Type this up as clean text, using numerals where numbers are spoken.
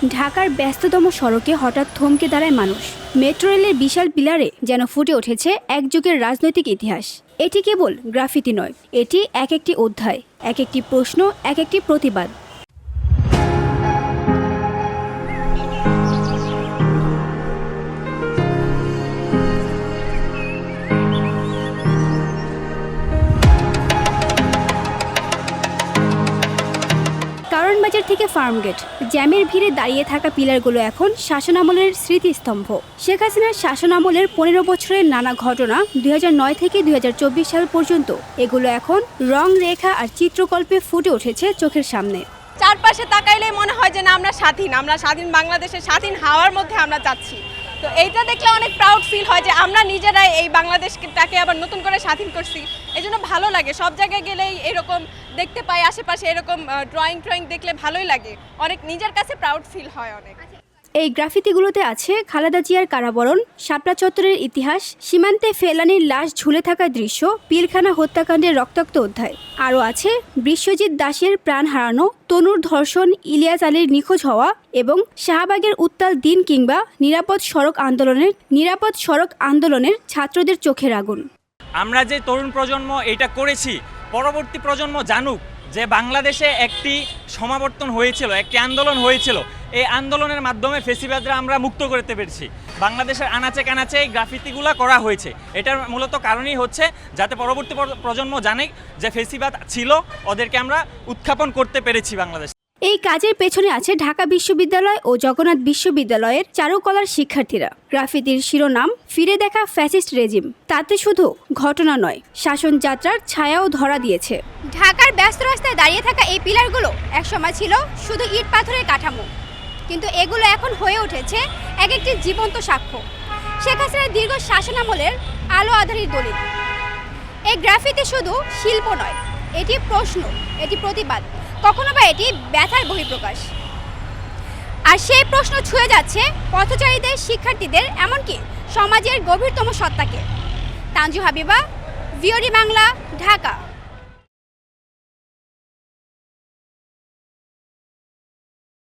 ঢাকার ব্যস্ততম সড়কে হঠাৎ থমকে দাঁড়ায় মানুষ। মেট্রো রেলের বিশাল পিলারে যেন ফুটে উঠেছে এক যুগের রাজনৈতিক ইতিহাস। এটি কেবল গ্রাফিতি নয়, এটি এক একটি অধ্যায়, এক একটি প্রশ্ন, এক একটি প্রতিবাদ। বাজার থেকে ফার্মগেট, জ্যামের ভিড়ে দাঁড়িয়ে থাকা পিলারগুলো এখন শাসনামলের স্মৃতিস্তম্ভ। শেখ হাসিনার শাসনামলের 15 বছরের নানা ঘটনা 2009 থেকে 2024 সাল পর্যন্ত এগুলো এখন রং, রেখা আর চিত্রকল্পে ফুটে উঠেছে চোখের সামনে। চারপাশে তাকাইলে মনে হয় যে না, আমরা স্বাধীন বাংলাদেশের স্বাধীন হাওয়ার মধ্যে আমরা যাচ্ছি। তো এইটা দেখলে অনেক প্রাউড ফিল হয় যে আমরা নিজেরাই এই বাংলাদেশটাকে আবার নতুন করে স্বাধীন করছি। এই জন্য ভালো লাগে, সব জায়গায় গেলেই এরকম দেখতে পাই, আশেপাশে এরকম ড্রয়িং দেখলে ভালোই লাগে, অনেক নিজের কাছে প্রাউড ফিল হয় অনেক। এই গ্রাফিতিগুলোতে আছে খালেদা জিয়ার কারাবরণ, শাপলা চত্বরের ইতিহাস, সীমান্তে ফেলানির লাশ ঝুলে থাকার দৃশ্য, পিলখানা হত্যাকাণ্ডের রক্তাক্ত অধ্যায়। আরও আছে বিশ্বজিৎ দাসের প্রাণ হারানো, তনুর ধর্ষণ, ইলিয়াস আলীর নিখোঁজ হওয়া এবং শাহবাগের উত্তাল দিন কিংবা নিরাপদ সড়ক আন্দোলনের ছাত্রদের চোখের আগুন। আমরা যে তরুণ প্রজন্ম এটা করেছি, পরবর্তী প্রজন্ম জানুক যে বাংলাদেশে একটি সমাবর্তন হয়েছিল, একটি আন্দোলন হয়েছিল। এই আন্দোলনের মাধ্যমে ফেসিবাদরা আমরা মুক্ত করতে পেরেছি। বাংলাদেশের আনাচে কানাচে এই গ্রাফিতিগুলো করা হয়েছে। এটার মূলত কারণই হচ্ছে যাতে পরবর্তী প্রজন্ম জানে যে ফেসিবাদ ছিল, ওদেরকে আমরা উত্থাপন করতে পেরেছি বাংলাদেশ। এই কাজের পেছনে আছে ঢাকা বিশ্ববিদ্যালয় ও জগন্নাথ বিশ্ববিদ্যালয়ের চারুকলার শিক্ষার্থীরা। গ্রাফিতির শিরোনাম ফিরে দেখা ফ্যাসিস্ট রেজিম। তাতে শুধু ঘটনা নয়, শাসন যাত্রার ছায়াও ধরা দিয়েছে। ঢাকার ব্যস্ত রাস্তায় দাঁড়িয়ে থাকা এই পিলারগুলো একসময় ছিল শুধু ইট পাথরের কাঠামো, কিন্তু এগুলো এখন হয়ে উঠেছে এক একটি জীবন্ত সাক্ষ্য, শেখ হাসিনার দীর্ঘ শাসনামলের আলো আঁধারির দলিল। এই গ্রাফিতি শুধু শিল্প নয়, এটি প্রশ্ন, এটি প্রতিবাদ, কখনো বা এটি ব্যথার বহিঃপ্রকাশ। আর সেই প্রশ্ন ছুঁয়ে যাচ্ছে পথচারীদের, শিক্ষার্থীদের, এমনকি সমাজের গভীরতম সত্তাকে। তানজু হাবিবা, ভিওডি বাংলা, ঢাকা।